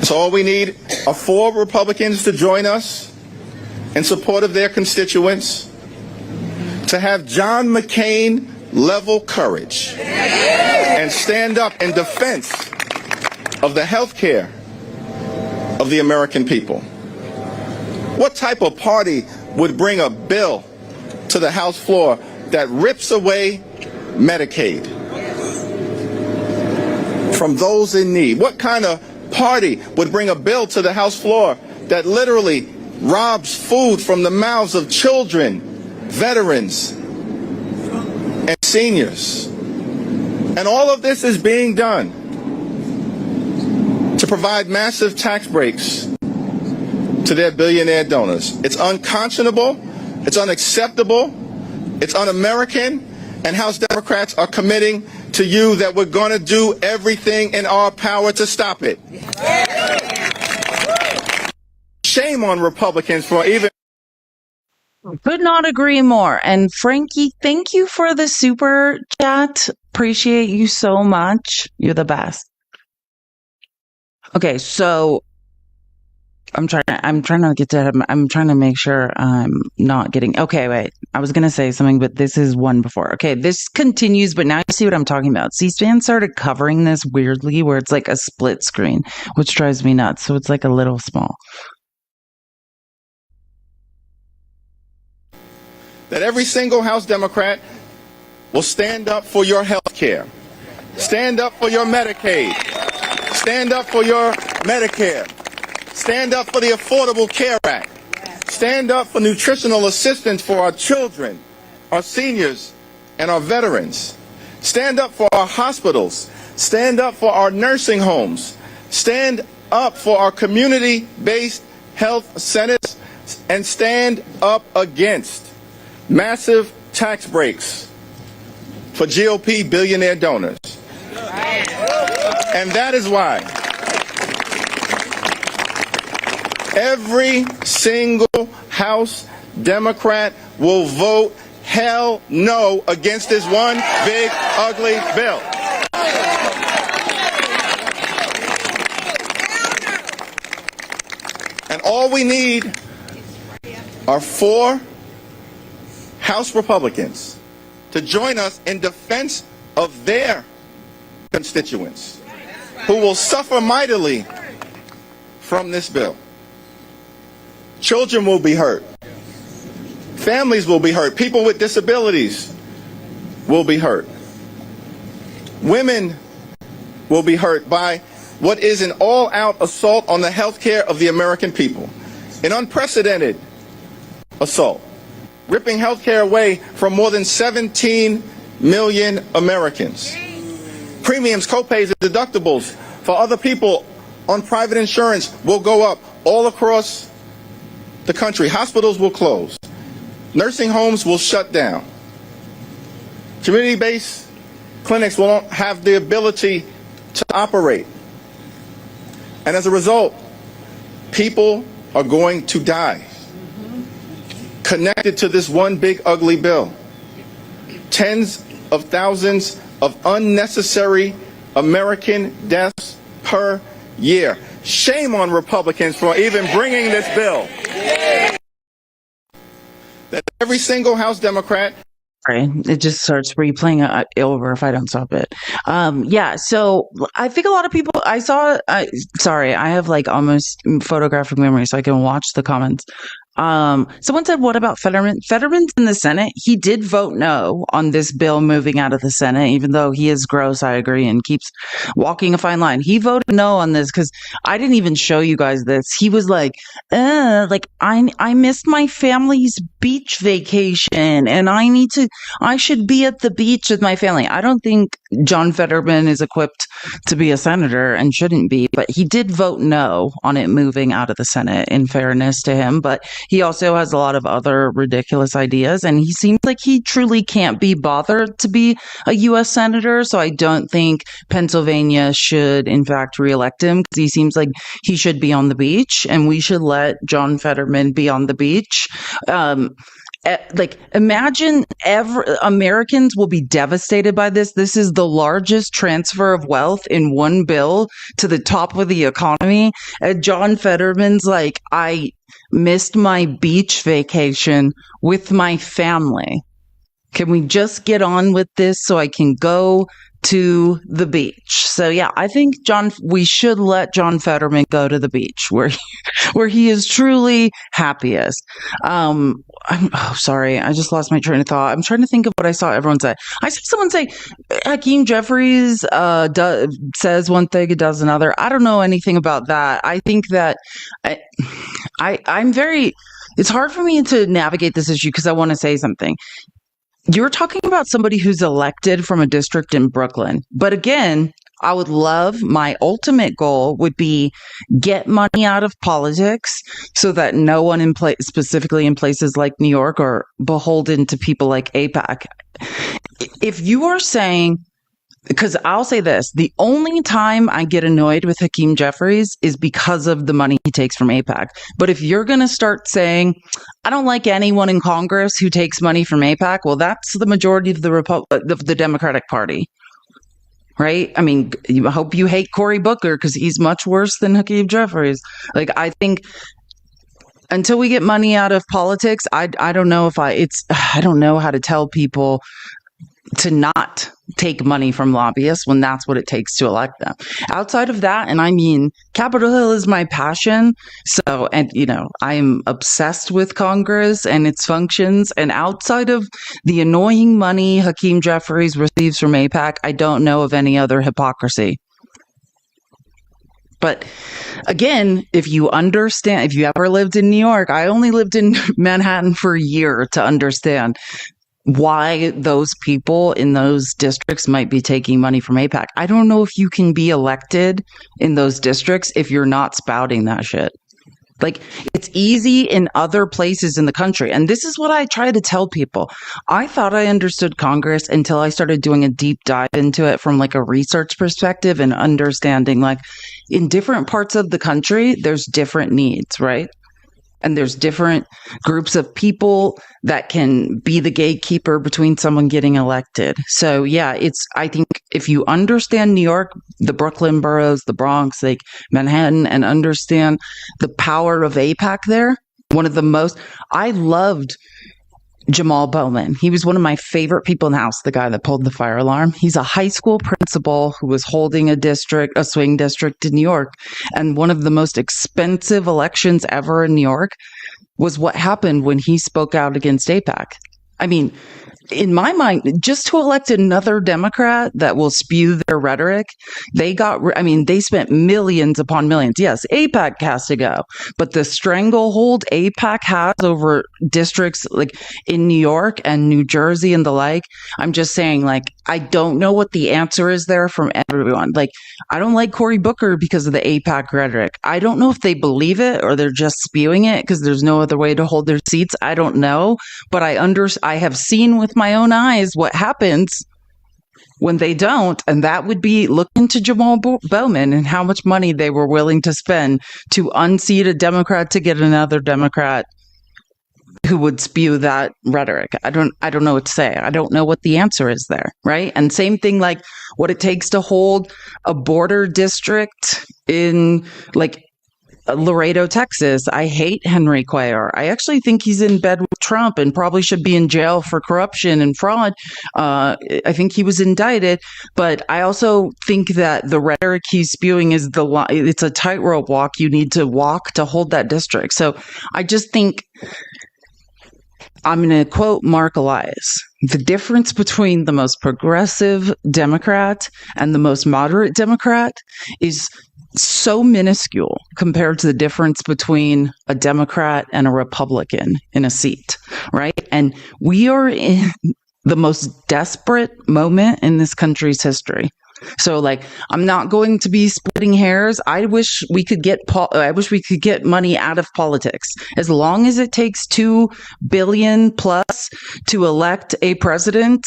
So all we need are 4 Republicans to join us in support of their constituents, to have John McCain level courage and stand up in defense of the health care of the American people. What type of party would bring a bill to the House floor that rips away Medicaid from those in need? What kind of party would bring a bill to the House floor that literally robs food from the mouths of children, veterans, and seniors? And all of this is being done to provide massive tax breaks to their billionaire donors. It's unconscionable, it's unacceptable, it's un-American, and House Democrats are committing to you that we're going to do everything in our power to stop it. Shame on Republicans for even... Could not agree more. And Frankie, thank you for the super chat. Appreciate you so much. You're the best. Okay, so I'm trying to get to him. I'm trying to make sure I'm not getting, okay, wait, I was going to say something, but this is one before. Okay. This continues, but now you see what I'm talking about. C-SPAN started covering this weirdly where it's like a split screen, which drives me nuts. So it's like a little small. That every single House Democrat will stand up for your health care, stand up for your Medicaid, stand up for your Medicare, stand up for the Affordable Care Act, stand up for nutritional assistance for our children, our seniors, and our veterans. Stand up for our hospitals, stand up for our nursing homes, stand up for our community-based health centers, and stand up against massive tax breaks for GOP billionaire donors. And that is why every single House Democrat will vote hell no against this one big ugly bill. And all we need are 4 House Republicans to join us in defense of their constituents who will suffer mightily from this bill. Children will be hurt. Families will be hurt. People with disabilities will be hurt. Women will be hurt by what is an all-out assault on the health care of the American people. An unprecedented assault, ripping health care away from more than 17 million Americans. Premiums, copays, and deductibles for other people on private insurance will go up all across the country. Hospitals will close. Nursing homes will shut down. Community-based clinics will not have the ability to operate. And as a result, people are going to die connected to this one big ugly bill. Tens of thousands of unnecessary American deaths per year. Shame on Republicans for even bringing this bill. That every single House Democrat. Sorry, it just starts replaying over if I don't stop it. Yeah, so I think a lot of people, sorry, I have like almost photographic memory so I can watch the comments. Someone said, what about Fetterman? Fetterman's in the Senate. He did vote no on this bill moving out of the Senate, even though he is gross, I agree, and keeps walking a fine line. He voted no on this because I didn't even show you guys this. He was like I missed my family's beach vacation and I should be at the beach with my family. I don't think John Fetterman is equipped to be a senator and shouldn't be, but he did vote no on it moving out of the Senate, in fairness to him. But he also has a lot of other ridiculous ideas, and he seems like he truly can't be bothered to be a U.S. senator. So I don't think Pennsylvania should, in fact, reelect him because he seems like he should be on the beach, and we should let John Fetterman be on the beach. Imagine Americans will be devastated by this. This is the largest transfer of wealth in one bill to the top of the economy. John Fetterman's like, I missed my beach vacation with my family. Can we just get on with this so I can go to the beach? So yeah, I think we should let John Fetterman go to the beach where he is truly happiest. Sorry, I just lost my train of thought. I'm trying to think of what I saw everyone say. I saw someone say Hakeem Jeffries says one thing and does another. I don't know anything about that. I think that it's hard for me to navigate this issue because I want to say something. You're talking about somebody who's elected from a district in Brooklyn. But again, I would love, my ultimate goal would be get money out of politics so that no one specifically in places like New York are beholden to people like AIPAC. If you are saying, because I'll say this, the only time I get annoyed with Hakeem Jeffries is because of the money he takes from AIPAC. But if you're going to start saying, I don't like anyone in Congress who takes money from AIPAC, well, that's the majority of the Democratic Party. right? I mean, I hope you hate Cory Booker because he's much worse than Hakeem Jeffries. Like, I think until we get money out of politics, I don't know if I don't know how to tell people to not take money from lobbyists when that's what it takes to elect them. Outside of that, and I mean, Capitol Hill is my passion. So, and I'm obsessed with Congress and its functions. And outside of the annoying money Hakeem Jeffries receives from AIPAC, I don't know of any other hypocrisy. But again, if you ever lived in New York, I only lived in Manhattan for a year to understand why those people in those districts might be taking money from AIPAC. I don't know if you can be elected in those districts if you're not spouting that shit. Like, it's easy in other places in the country. And this is what I try to tell people. I thought I understood Congress until I started doing a deep dive into it from like a research perspective and understanding, like, in different parts of the country, there's different needs, right? And there's different groups of people that can be the gatekeeper between someone getting elected. So yeah, I think if you understand New York, the Brooklyn boroughs, the Bronx, like Manhattan, and understand the power of AIPAC there, I loved Jamal Bowman. He was one of my favorite people in the House, the guy that pulled the fire alarm. He's a high school principal who was holding a swing district in New York. And one of the most expensive elections ever in New York was what happened when he spoke out against AIPAC. I mean, in my mind, just to elect another Democrat that will spew their rhetoric, they spent millions upon millions. Yes, AIPAC has to go, but the stranglehold AIPAC has over districts like in New York and New Jersey and the like, I'm just saying, like, I don't know what the answer is there from everyone. Like, I don't like Cory Booker because of the AIPAC rhetoric. I don't know if they believe it or they're just spewing it because there's no other way to hold their seats. I don't know, but I have seen with my own eyes what happens when they don't, and that would be look into Jamal Bowman and how much money they were willing to spend to unseat a Democrat to get another Democrat who would spew that rhetoric. I don't know what to say. I don't know what the answer is there, right? And same thing, like what it takes to hold a border district in like Laredo, Texas. I hate Henry Cuellar. I actually think he's in bed with Trump and probably should be in jail for corruption and fraud. I think he was indicted, but I also think that the rhetoric he's spewing is it's a tightrope walk you need to walk to hold that district. So I just think, I'm going to quote Mark Elias, the difference between the most progressive Democrat and the most moderate Democrat is so minuscule compared to the difference between a Democrat and a Republican in a seat, right? And we are in the most desperate moment in this country's history. So, like, I'm not going to be splitting hairs. I wish we could get money out of politics. As long as it takes $2 billion plus to elect a president,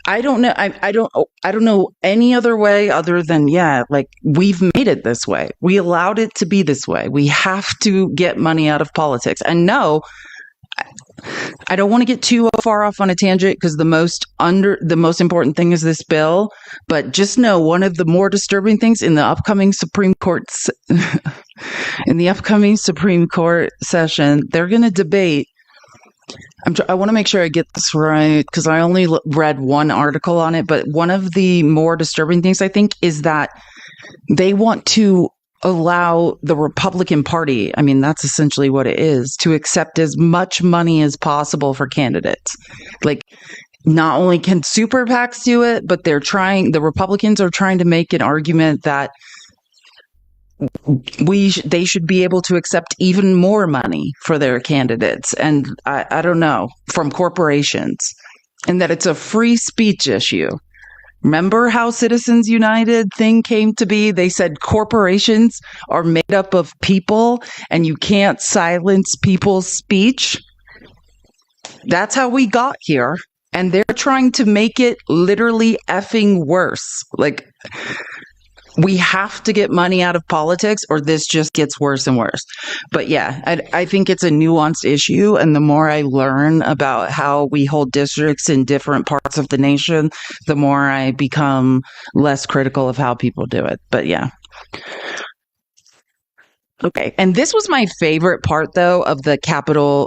I don't know. I don't know any other way other than, like, we've made it this way. We allowed it to be this way. We have to get money out of politics. And no, I don't want to get too far off on a tangent because the most important thing is this bill. But just know one of the more disturbing things in the upcoming Supreme Court session, they're going to debate. I want to make sure I get this right because I only read one article on it. But one of the more disturbing things, I think, is that they want to allow the Republican Party, I mean, that's essentially what it is, to accept as much money as possible for candidates. Like, not only can super PACs do it, but the Republicans are trying to make an argument that they should be able to accept even more money for their candidates. And I don't know, from corporations, and that it's a free speech issue. Remember how Citizens United thing came to be? They said corporations are made up of people and you can't silence people's speech. That's how we got here. And they're trying to make it literally effing worse. Like, we have to get money out of politics or this just gets worse and worse. But yeah, I think it's a nuanced issue. And the more I learn about how we hold districts in different parts of the nation, the more I become less critical of how people do it. But yeah. Okay, and this was my favorite part, though, of the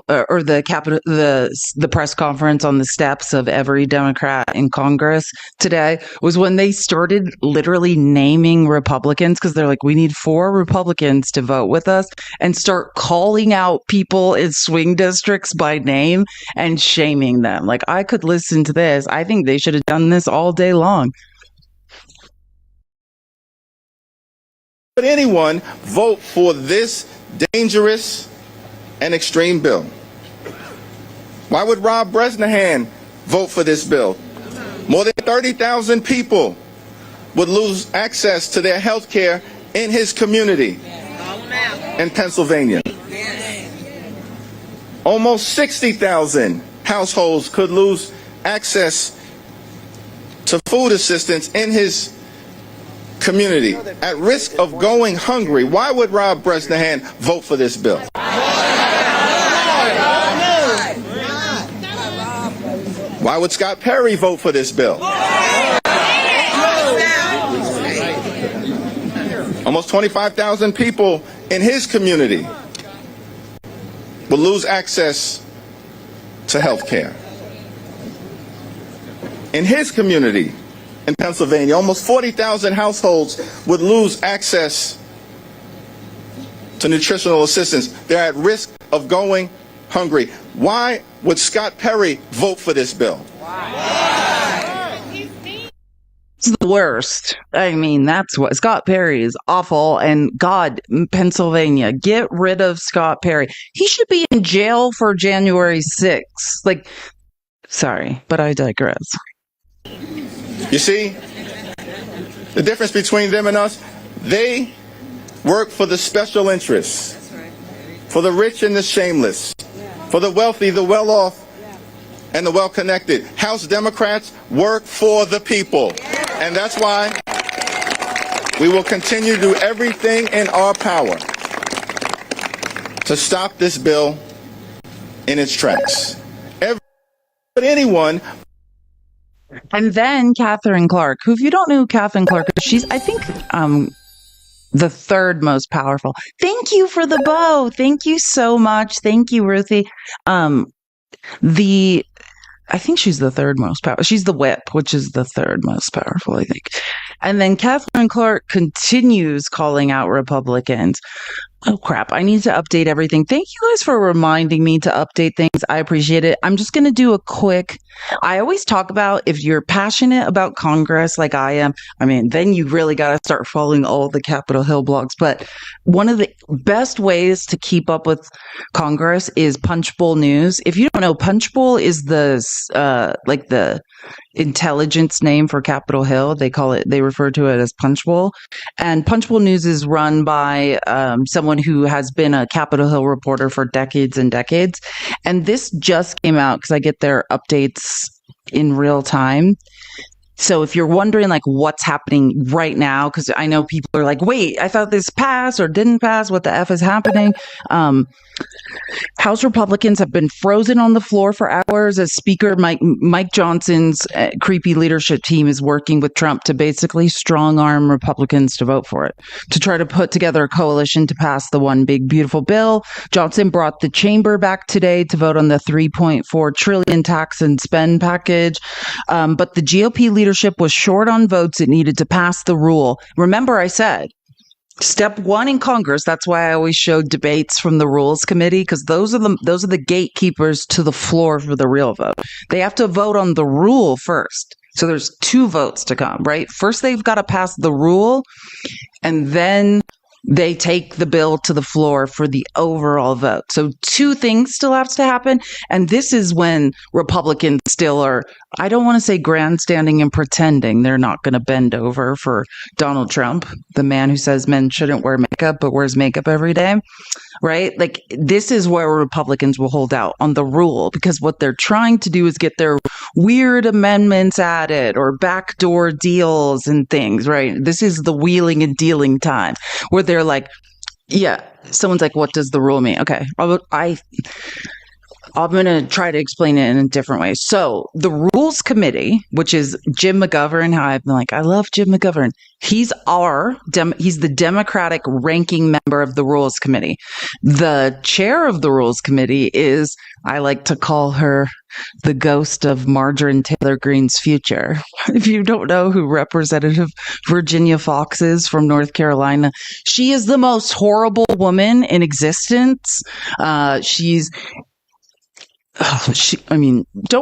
the press conference on the steps of every Democrat in Congress today was when they started literally naming Republicans because they're like, we need 4 Republicans to vote with us, and start calling out people in swing districts by name and shaming them. Like, I could listen to this. I think they should have done this all day long. Would anyone vote for this dangerous and extreme bill? Why would Rob Bresnahan vote for this bill? More than 30,000 people would lose access to their health care in his community in Pennsylvania. Almost 60,000 households could lose access to food assistance in his community at risk of going hungry. Why would Rob Bresnahan vote for this bill? Why would Scott Perry vote for this bill? Almost 25,000 people in his community will lose access to health care. In his community, in Pennsylvania, almost 40,000 households would lose access to nutritional assistance. They're at risk of going hungry. Why would Scott Perry vote for this bill? It's the worst. I mean, that's what Scott Perry is awful. And God, Pennsylvania, get rid of Scott Perry. He should be in jail for January 6th. Like, sorry, but I digress. You see, the difference between them and us, they work for the special interests, for the rich and the shameless, for the wealthy, the well-off, and the well-connected. House Democrats work for the people. And that's why we will continue to do everything in our power to stop this bill in its tracks. Anyone. And then Catherine Clark, who, if you don't know who Catherine Clark is, she's, I think, the third most powerful. Thank you for the bow. Thank you so much. Thank you, Ruthie. I think she's the third most powerful. She's the whip, which is the third most powerful, I think. And then Catherine Clark continues calling out Republicans. Oh, crap. I need to update everything. Thank you guys for reminding me to update things. I appreciate it. I'm just going to do a quick. I always talk about if you're passionate about Congress like I am, I mean, then you really got to start following all the Capitol Hill blogs. But one of the best ways to keep up with Congress is Punchbowl News. If you don't know, Punchbowl is the intelligence name for Capitol Hill. They refer to it as Punchbowl. And Punchbowl News is run by someone who has been a Capitol Hill reporter for decades and decades. And this just came out because I get their updates in real time. So if you're wondering like what's happening right now, because I know people are like, wait, I thought this passed or didn't pass. What the F is happening? House Republicans have been frozen on the floor for hours as Speaker Mike Johnson's creepy leadership team is working with Trump to basically strong arm Republicans to vote for it, to try to put together a coalition to pass the one big beautiful bill. Johnson brought the chamber back today to vote on the $3.4 trillion tax and spend package. But the GOP leadership was short on votes it needed to pass the rule. Remember, I said, step one in Congress, that's why I always show debates from the Rules Committee, because those are the gatekeepers to the floor for the real vote. They have to vote on the rule first. So there's 2 votes to come, right? First, they've got to pass the rule, and then they take the bill to the floor for the overall vote. So 2 things still have to happen. And this is when Republicans still are, I don't want to say grandstanding and pretending they're not going to bend over for Donald Trump, the man who says men shouldn't wear makeup. America but wears makeup every day, right? Like, this is where Republicans will hold out on the rule, because what they're trying to do is get their weird amendments added or backdoor deals and things, right? This is the wheeling and dealing time where they're like, yeah, someone's like, what does the rule mean? Okay, I'm going to try to explain it in a different way. So the Rules Committee, which is Jim McGovern, how I've been like, I love Jim McGovern. He's the Democratic ranking member of the Rules Committee. The chair of the Rules Committee is, I like to call her the ghost of Marjorie Taylor Greene's future. If you don't know who Representative Virginia Foxx is from North Carolina, she is the most horrible woman in existence. Don't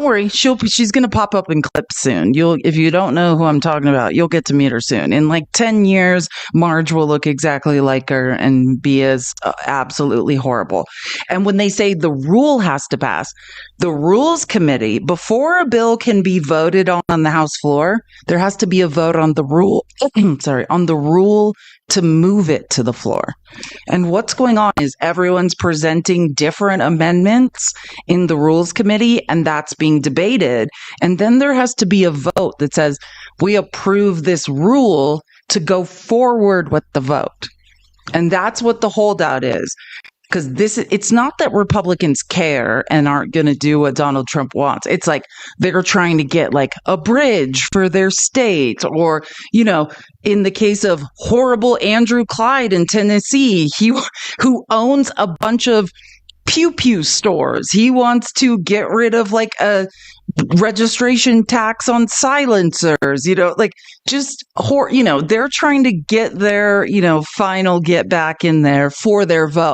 worry. She's going to pop up in clips soon. If you don't know who I'm talking about, you'll get to meet her soon. In like 10 years, Marge will look exactly like her and be as absolutely horrible. And when they say the rule has to pass, the Rules Committee, before a bill can be voted on the House floor, there has to be a vote on the rule. On the rule to move it to the floor. And what's going on is everyone's presenting different amendments in the Rules Committee, and that's being debated. And then there has to be a vote that says, we approve this rule to go forward with the vote. And that's what the holdout is. Because it's not that Republicans care and aren't going to do what Donald Trump wants. It's like they're trying to get like a bridge for their state, or, in the case of horrible Andrew Clyde in Tennessee, who owns a bunch of pew pew stores. He wants to get rid of like a registration tax on silencers, they're trying to get their, final get back in there for their vote.